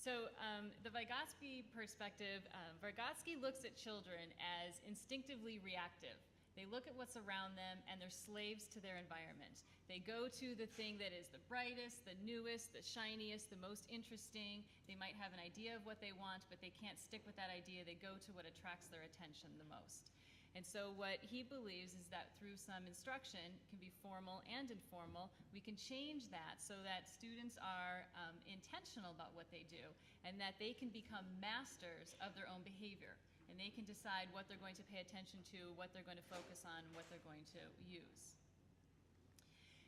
The Vygotsky perspective, Vygotsky looks at children as instinctively reactive. They look at what's around them and they're slaves to their environment. They go to the thing that is the brightest, the newest, the shiniest, the most interesting. They might have an idea of what they want, but they can't stick with that idea. They go to what attracts their attention the most. And so what he believes is that through some instruction, it can be formal and informal, we can change that so that students are intentional about what they do and that they can become masters of their own behavior. And they can decide what they're going to pay attention to, what they're going to focus on, what they're going to use.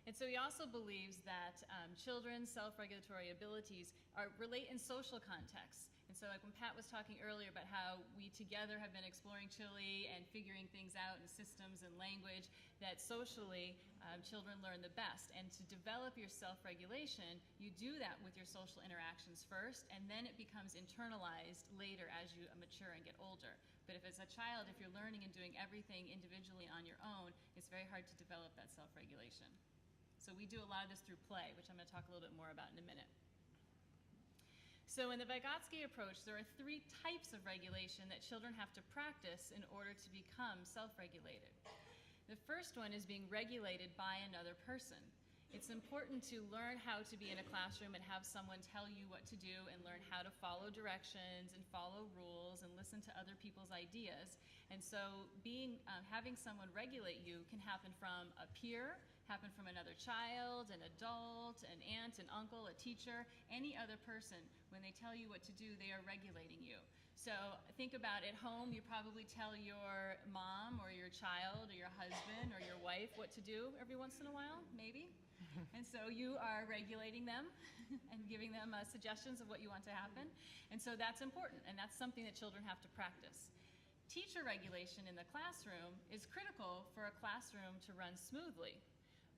And so he also believes that children's self-regulatory abilities relate in social contexts. And so like when Pat was talking earlier about how we together have been exploring Chile and figuring things out in systems and language, that socially children learn the best. And to develop your self-regulation, you do that with your social interactions first, and then it becomes internalized later as you mature and get older. But if as a child, if you're learning and doing everything individually on your own, it's very hard to develop that self-regulation. So we do a lot of this through play, which I'm going to talk a little bit more about in a minute. So in the Vygotsky approach, there are 3 types of regulation that children have to practice in order to become self-regulated. The first one is being regulated by another person. It's important to learn how to be in a classroom and have someone tell you what to do and learn how to follow directions and follow rules and listen to other people's ideas. And so having someone regulate you can happen from a peer, happen from another child, an adult, an aunt, an uncle, a teacher, any other person. When they tell you what to do, they are regulating you. So think about at home, you probably tell your mom or your child or your husband or your wife what to do every once in a while, maybe. And so you are regulating them and giving them suggestions of what you want to happen. And so that's important, and that's something that children have to practice. Teacher regulation in the classroom is critical for a classroom to run smoothly.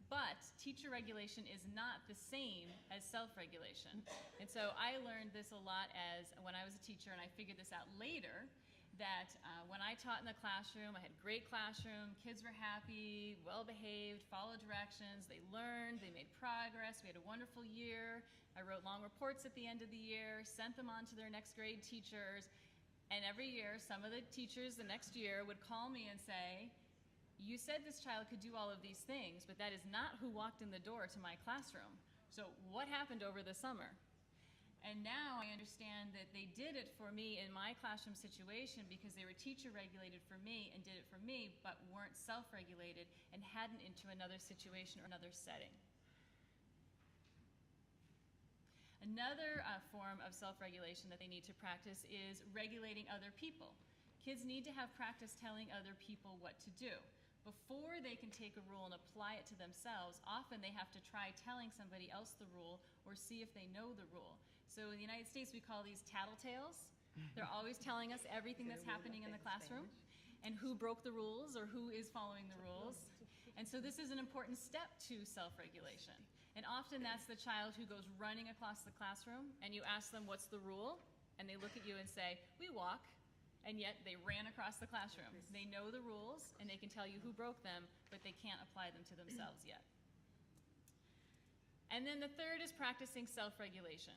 But teacher regulation is not the same as self-regulation. And so I learned this a lot when I was a teacher, and I figured this out later, that when I taught in the classroom, I had a great classroom, kids were happy, well-behaved, followed directions, they learned, they made progress, we had a wonderful year. I wrote long reports at the end of the year, sent them on to their next grade teachers, and every year some of the teachers the next year would call me and say, "You said this child could do all of these things, but that is not who walked in the door to my classroom. So what happened over the summer?" And now I understand that they did it for me in my classroom situation because they were teacher regulated for me and did it for me, but weren't self-regulated and hadn't into another situation or another setting. Another form of self-regulation that they need to practice is regulating other people. Kids need to have practice telling other people what to do. Before they can take a rule and apply it to themselves, often they have to try telling somebody else the rule or see if they know the rule. So in the United States, we call these tattletales. They're always telling us everything that's happening in the classroom and who broke the rules or who is following the rules. And so this is an important step to self-regulation. And often that's the child who goes running across the classroom and you ask them, "What's the rule?" And they look at you and say, "We walk." And yet they ran across the classroom. They know the rules and they can tell you who broke them, but they can't apply them to themselves yet. And then the third is practicing self-regulation.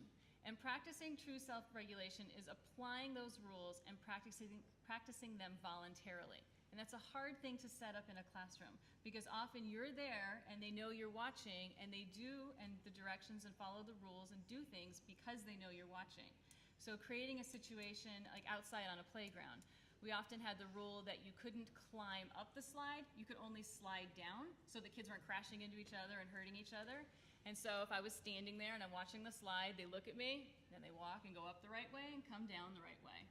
And practicing true self-regulation is applying those rules and practicing them voluntarily. And that's a hard thing to set up in a classroom because often you're there and they know you're watching and they do the directions and follow the rules and do things because they know you're watching. So creating a situation like outside on a playground, we often had the rule that you couldn't climb up the slide, you could only slide down so the kids weren't crashing into each other and hurting each other. And so if I was standing there and I'm watching the slide, they look at me, then they walk and go up the right way and come down the right way.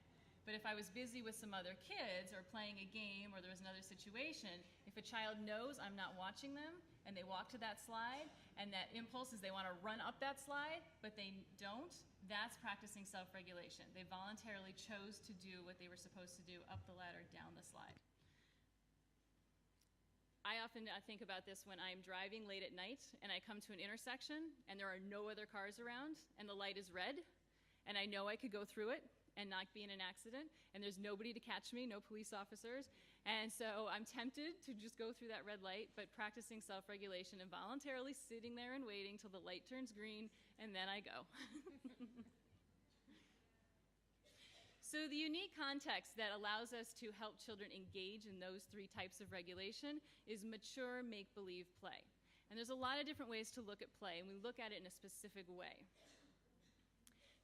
But if I was busy with some other kids or playing a game or there was another situation, if a child knows I'm not watching them and they walk to that slide and that impulse is they want to run up that slide, but they don't, that's practicing self-regulation. They voluntarily chose to do what they were supposed to do up the ladder, down the slide. I often think about this when I'm driving late at night and I come to an intersection and there are no other cars around and the light is red and I know I could go through it and not be in an accident, and there's nobody to catch me, no police officers, and so I'm tempted to just go through that red light, but practicing self-regulation and voluntarily sitting there and waiting till the light turns green, and then I go. So the unique context that allows us to help children engage in those three types of regulation is mature make-believe play. And there's a lot of different ways to look at play, and we look at it in a specific way.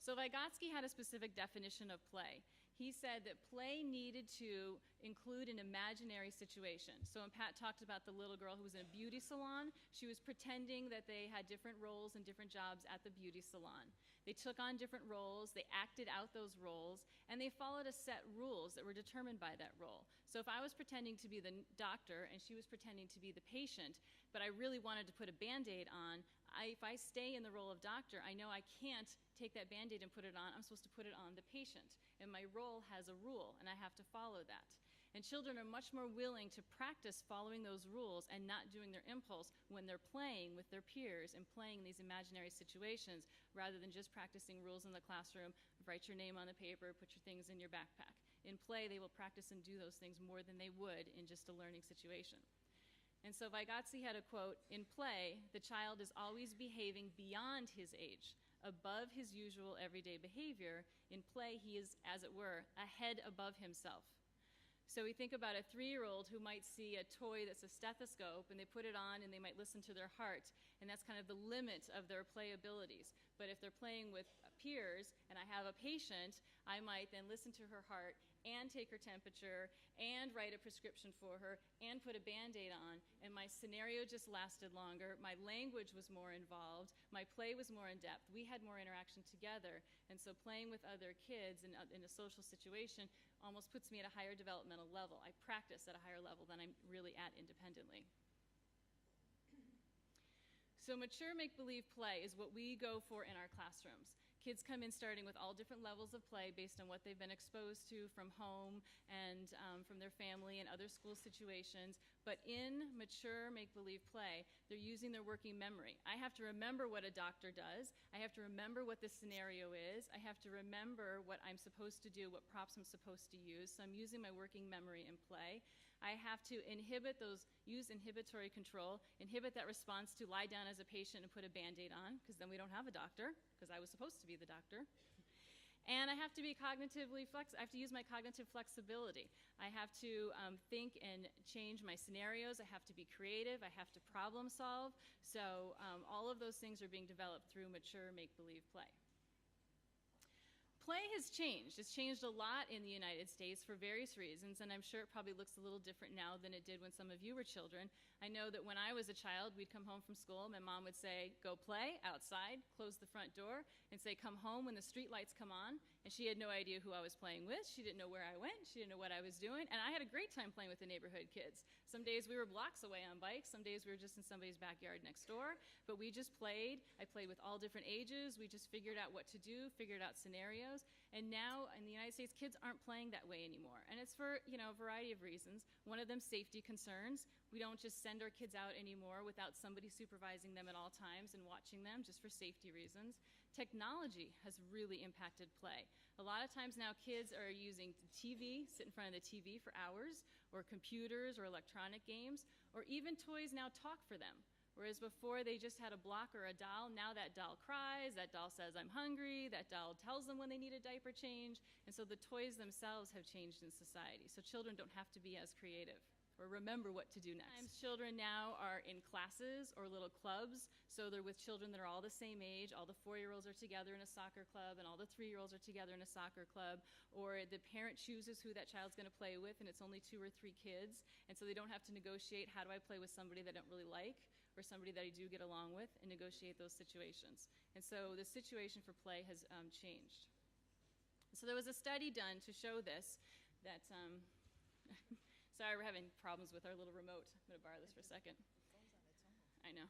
So Vygotsky had a specific definition of play. He said that play needed to include an imaginary situation. So when Pat talked about the little girl who was in a beauty salon, she was pretending that they had different roles and different jobs at the beauty salon. They took on different roles, they acted out those roles, and they followed a set rules that were determined by that role. So if I was pretending to be the doctor and she was pretending to be the patient, but I really wanted to put a Band-Aid on, if I stay in the role of doctor, I know I can't take that Band-Aid and put it on. I'm supposed to put it on the patient. And my role has a rule, and I have to follow that. And children are much more willing to practice following those rules and not doing their impulse when they're playing with their peers and playing these imaginary situations rather than just practicing rules in the classroom, write your name on the paper, put your things in your backpack. In play, they will practice and do those things more than they would in just a learning situation. And so Vygotsky had a quote, "In play, the child is always behaving beyond his age, above his usual everyday behavior. In play, he is, as it were, a head above himself." So we think about a 3-year-old who might see a toy that's a stethoscope, and they put it on and they might listen to their heart, and that's kind of the limit of their play abilities. But if they're playing with peers and I have a patient, I might then listen to her heart and take her temperature and write a prescription for her and put a Band-Aid on, and my scenario just lasted longer, my language was more involved, my play was more in depth, we had more interaction together, and so playing with other kids in a social situation almost puts me at a higher developmental level. I practice at a higher level than I'm really at independently. So mature make-believe play is what we go for in our classrooms. Kids come in starting with all different levels of play based on what they've been exposed to from home and from their family and other school situations. But in mature make-believe play, they're using their working memory. I have to remember what a doctor does. I have to remember what the scenario is. I have to remember what I'm supposed to do, what props I'm supposed to use. So I'm using my working memory in play. I have to use inhibitory control, inhibit that response to lie down as a patient and put a Band-Aid on, because then we don't have a doctor, because I was supposed to be the doctor. And I have to be I have to use my cognitive flexibility. I have to think and change my scenarios. I have to be creative. I have to problem solve. So all of those things are being developed through mature make-believe play. Play has changed. It's changed a lot in the United States for various reasons, and I'm sure it probably looks a little different now than it did when some of you were children. I know that when I was a child, we'd come home from school, my mom would say, "Go play outside," close the front door, and say, "Come home when the street lights come on." And she had no idea who I was playing with. She didn't know where I went. She didn't know what I was doing. And I had a great time playing with the neighborhood kids. Some days we were blocks away on bikes. Some days we were just in somebody's backyard next door. But we just played. I played with all different ages. We just figured out what to do, figured out scenarios. And now in the United States, kids aren't playing that way anymore. And it's for, a variety of reasons. One of them, safety concerns. We don't just send our kids out anymore without somebody supervising them at all times and watching them just for safety reasons. Technology has really impacted play. A lot of times now kids are using TV, sit in front of the TV for hours, or computers or electronic games, or even toys now talk for them. Whereas before they just had a block or a doll, now that doll cries, that doll says, "I'm hungry," that doll tells them when they need a diaper change, and so the toys themselves have changed in society. So children don't have to be as creative or remember what to do next. Sometimes children now are in classes or little clubs, so they're with children that are all the same age. All the 4-year-olds are together in a soccer club, and all the 3-year-olds are together in a soccer club, or the parent chooses who that child's going to play with, and it's only 2 or 3 kids, and so they don't have to negotiate, how do I play with somebody that I don't really like, or somebody that I do get along with, and negotiate those situations. And so the situation for play has changed. So there was a study done to show this, that, sorry, we're having problems with our little remote. I'm going to borrow this for a second. I know.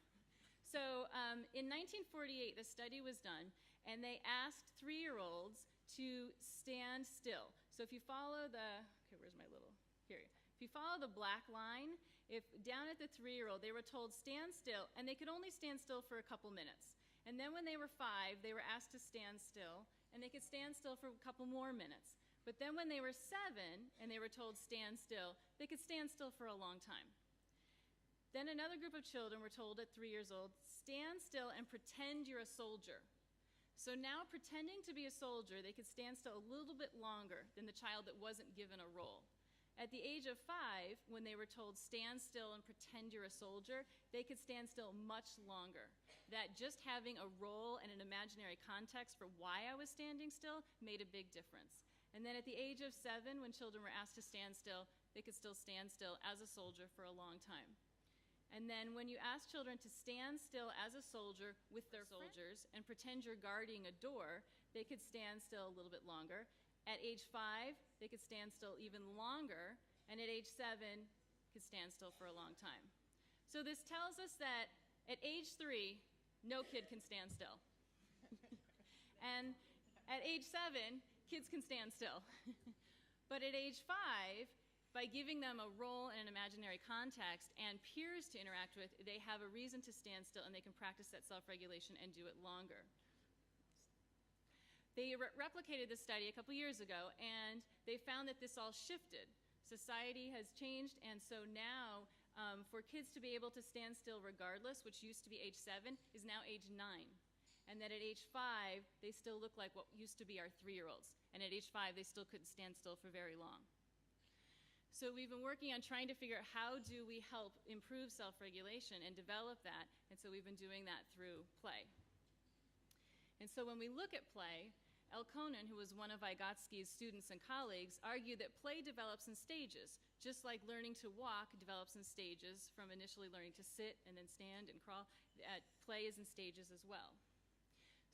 So in 1948, the study was done, and they asked 3-year-olds to stand still. So if you follow okay, where's my little, here. If you follow the black line, if down at the 3-year-old, they were told stand still, and they could only stand still for a couple minutes. And then when they were 5, they were asked to stand still, and they could stand still for a couple more minutes. But then when they were 7, and they were told stand still, they could stand still for a long time. Then another group of children were told at 3 years old, stand still and pretend you're a soldier. So now, pretending to be a soldier, they could stand still a little bit longer than the child that wasn't given a role. At the age of 5, when they were told, stand still and pretend you're a soldier, they could stand still much longer. That just having a role and an imaginary context for why I was standing still made a big difference. And then at the age of 7, when children were asked to stand still, they could still stand still as a soldier for a long time. And then when you ask children to stand still as a soldier with their soldiers and pretend you're guarding a door, they could stand still a little bit longer. At age 5, they could stand still even longer, and at age 7, could stand still for a long time. So this tells us that at age 3, no kid can stand still. And at age 7, kids can stand still. But at age 5, by giving them a role and an imaginary context and peers to interact with, they have a reason to stand still, and they can practice that self-regulation and do it longer. They replicated this study a couple years ago, and they found that this all shifted. Society has changed, and so now for kids to be able to stand still regardless, which used to be age 7, is now age 9. And that at age 5, they still look like what used to be our 3-year-olds. And at age 5, they still couldn't stand still for very long. So we've been working on trying to figure out how do we help improve self-regulation and develop that, and so we've been doing that through play. And so when we look at play, Elkonin, who was one of Vygotsky's students and colleagues, argued that play develops in stages, just like learning to walk develops in stages, from initially learning to sit and then stand and crawl. Play is in stages as well.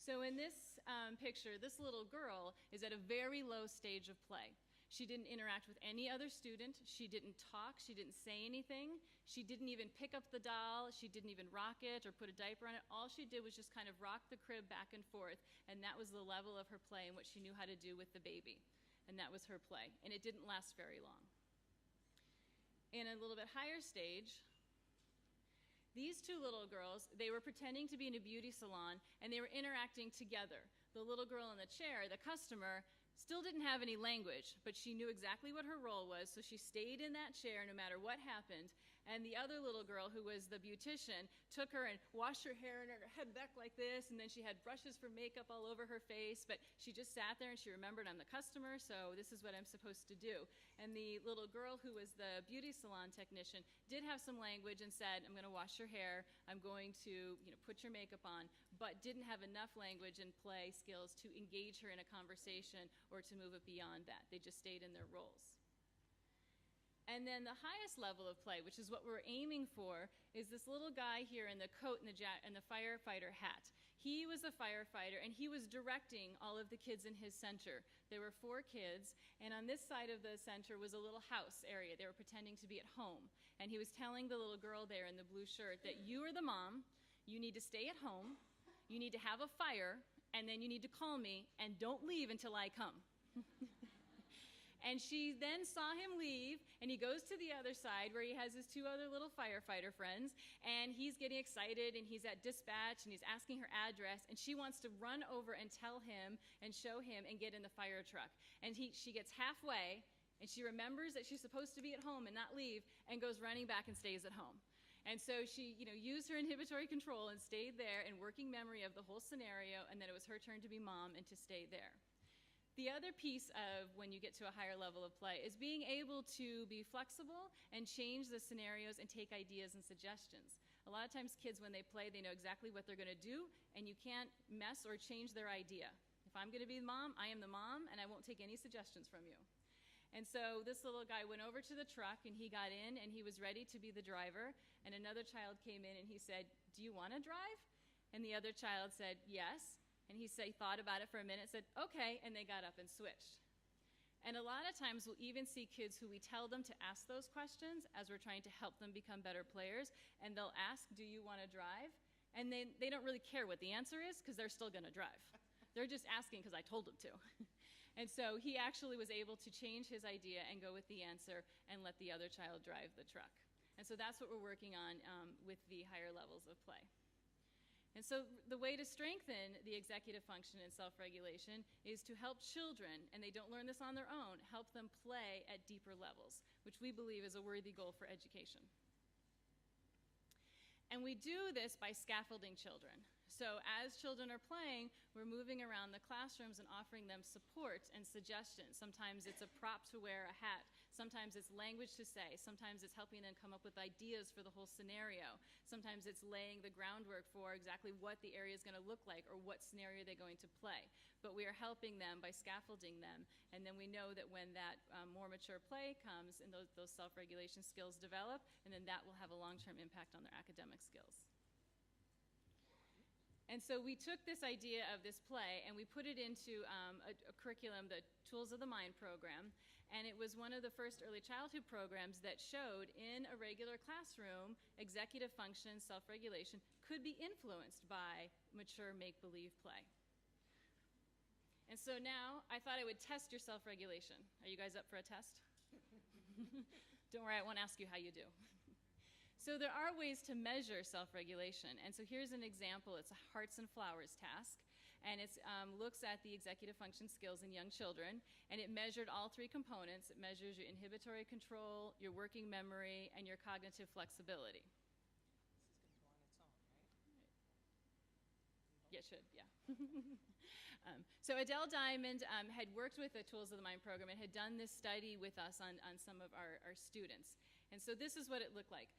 So in this picture, this little girl is at a very low stage of play. She didn't interact with any other student. She didn't talk. She didn't say anything. She didn't even pick up the doll. She didn't even rock it or put a diaper on it. All she did was just kind of rock the crib back and forth, and that was the level of her play and what she knew how to do with the baby. And that was her play. And it didn't last very long. In a little bit higher stage, these two little girls, they were pretending to be in a beauty salon, and they were interacting together. The little girl in the chair, the customer, still didn't have any language, but she knew exactly what her role was, so she stayed in that chair no matter what happened. And the other little girl, who was the beautician, took her and washed her hair and her head back like this, and then she had brushes for makeup all over her face, but she just sat there and she remembered, I'm the customer, so this is what I'm supposed to do. And the little girl, who was the beauty salon technician, did have some language and said, I'm going to wash your hair, I'm going to put your makeup on, but didn't have enough language and play skills to engage her in a conversation or to move it beyond that. They just stayed in their roles. And then the highest level of play, which is what we're aiming for, is this little guy here in the coat and the firefighter hat. He was a firefighter, and he was directing all of the kids in his center. There were 4 kids, and on this side of the center was a little house area. They were pretending to be at home. And he was telling the little girl there in the blue shirt that you are the mom, you need to stay at home, you need to have a fire, and then you need to call me, and don't leave until I come. And she then saw him leave, and he goes to the other side where he has his 2 other little firefighter friends, and he's getting excited, and he's at dispatch, and he's asking her address, and she wants to run over and tell him and show him and get in the fire truck. And she gets halfway, and she remembers that she's supposed to be at home and not leave, and goes running back and stays at home. And so she used her inhibitory control and stayed there in working memory of the whole scenario, and then it was her turn to be mom and to stay there. The other piece of when you get to a higher level of play is being able to be flexible and change the scenarios and take ideas and suggestions. A lot of times kids, when they play, they know exactly what they're going to do, and you can't mess or change their idea. If I'm going to be the mom, I am the mom, and I won't take any suggestions from you. And so this little guy went over to the truck, and he got in, and he was ready to be the driver, and another child came in, and he said, do you want to drive? And the other child said, yes. And he thought about it for a minute, said, okay, and they got up and switched. And a lot of times we'll even see kids who we tell them to ask those questions as we're trying to help them become better players, and they'll ask, do you want to drive? And they don't really care what the answer is because they're still going to drive. They're just asking because I told them to. And so he actually was able to change his idea and go with the answer and let the other child drive the truck. And so that's what we're working on with the higher levels of play. And so the way to strengthen the executive function and self-regulation is to help children, and they don't learn this on their own, help them play at deeper levels, which we believe is a worthy goal for education. And we do this by scaffolding children. So as children are playing, we're moving around the classrooms and offering them support and suggestions. Sometimes it's a prop to wear a hat. Sometimes it's language to say. Sometimes it's helping them come up with ideas for the whole scenario. Sometimes it's laying the groundwork for exactly what the area is going to look like or what scenario they're going to play. But we are helping them by scaffolding them. And then we know that when that more mature play comes and those self-regulation skills develop, and then that will have a long-term impact on their academic skills. And so we took this idea of this play and we put it into a curriculum, the Tools of the Mind program, and it was one of the first early childhood programs that showed in a regular classroom, executive function, self-regulation could be influenced by mature make-believe play. And so now I thought I would test your self-regulation. Are you guys up for a test? Don't worry, I won't ask you how you do. So there are ways to measure self-regulation. And so here's an example. It's a Hearts and Flowers task. And it looks at the executive function skills in young children. And it measured all three components. It measures your inhibitory control, your working memory, and your cognitive flexibility. This is going to go on its own, right? Yeah, it should, yeah. So Adele Diamond had worked with the Tools of the Mind program and had done this study with us on some of our students. And so this is what it looked like.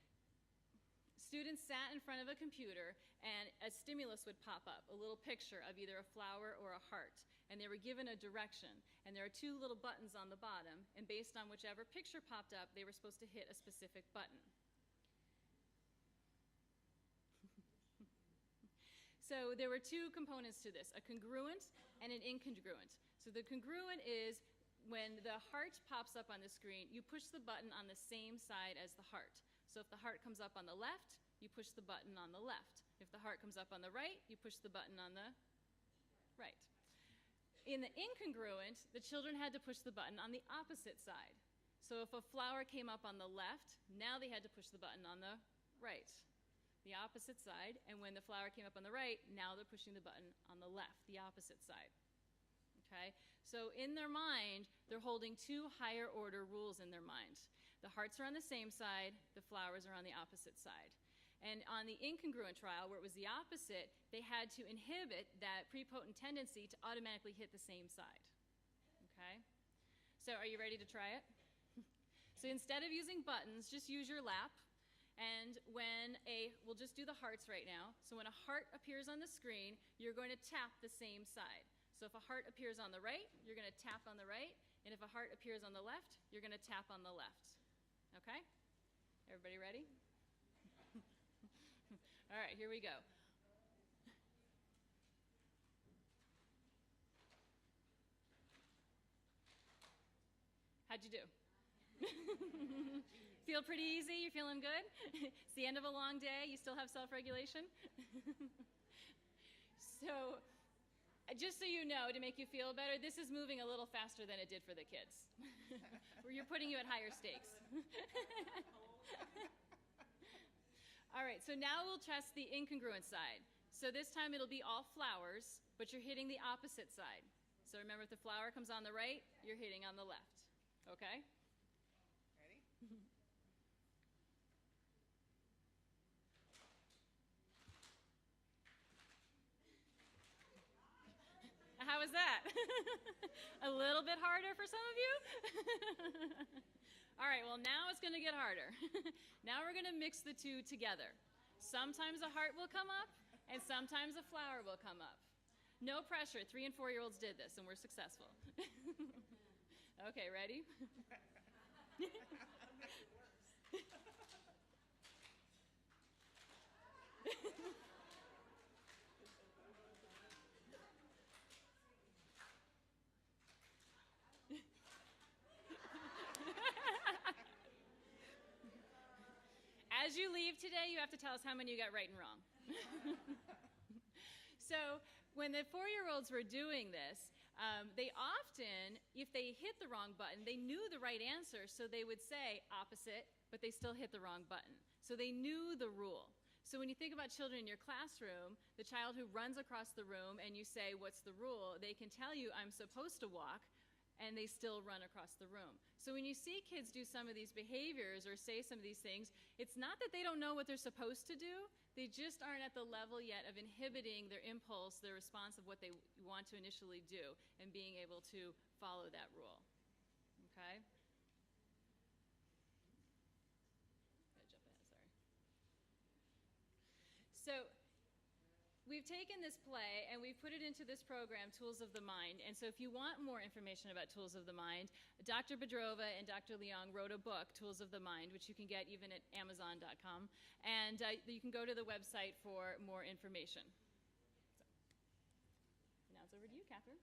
Students sat in front of a computer and a stimulus would pop up, a little picture of either a flower or a heart, and they were given a direction. And there are two little buttons on the bottom, and based on whichever picture popped up, they were supposed to hit a specific button. So there were two components to this, a congruent and an incongruent. So the congruent is when the heart pops up on the screen, you push the button on the same side as the heart. So if the heart comes up on the left, you push the button on the left. If the heart comes up on the right, you push the button on the right. In the incongruent, the children had to push the button on the opposite side. So if a flower came up on the left, now they had to push the button on the right, the opposite side. And when the flower came up on the right, now they're pushing the button on the left, the opposite side. Okay? So in their mind, they're holding two higher order rules in their mind. The hearts are on the same side, the flowers are on the opposite side. And on the incongruent trial, where it was the opposite, they had to inhibit that prepotent tendency to automatically hit the same side. Okay? So are you ready to try it? So instead of using buttons, just use your lap. And we'll just do the hearts right now. So when a heart appears on the screen, you're going to tap the same side. So if a heart appears on the right, you're going to tap on the right. And if a heart appears on the left, you're going to tap on the left. Okay? Everybody ready? All right, here we go. How'd you do? Feel pretty easy? You feeling good? It's the end of a long day. You still have self-regulation? So, just so you know, to make you feel better, this is moving a little faster than it did for the kids. Where you're putting you at higher stakes. All right, so now we'll test the incongruent side. So this time it'll be all flowers, but you're hitting the opposite side. So remember, if the flower comes on the right, you're hitting on the left. Okay? Ready? How was that? A little bit harder for some of you? All right, well, now it's going to get harder. Now we're going to mix the two together. Sometimes a heart will come up, and sometimes a flower will come up. No pressure. 3- and 4-year-olds did this, and we're successful. Okay, ready? As you leave today, you have to tell us how many you got right and wrong. So when the 4-year-olds were doing this, they often, if they hit the wrong button, they knew the right answer, so they would say opposite, but they still hit the wrong button. So they knew the rule. So when you think about children in your classroom, the child who runs across the room and you say, what's the rule? They can tell you, I'm supposed to walk, and they still run across the room. So when you see kids do some of these behaviors or say some of these things, it's not that they don't know what they're supposed to do, they just aren't at the level yet of inhibiting their impulse, their response of what they want to initially do, and being able to follow that rule. Okay? Gotta jump ahead, sorry. So we've taken this play and we've put it into this program, Tools of the Mind. And so if you want more information about Tools of the Mind, Dr. Bedrova and Dr. Leong wrote a book, Tools of the Mind, which you can get even at Amazon.com. And you can go to the website for more information. So, now it's over to you, Catherine.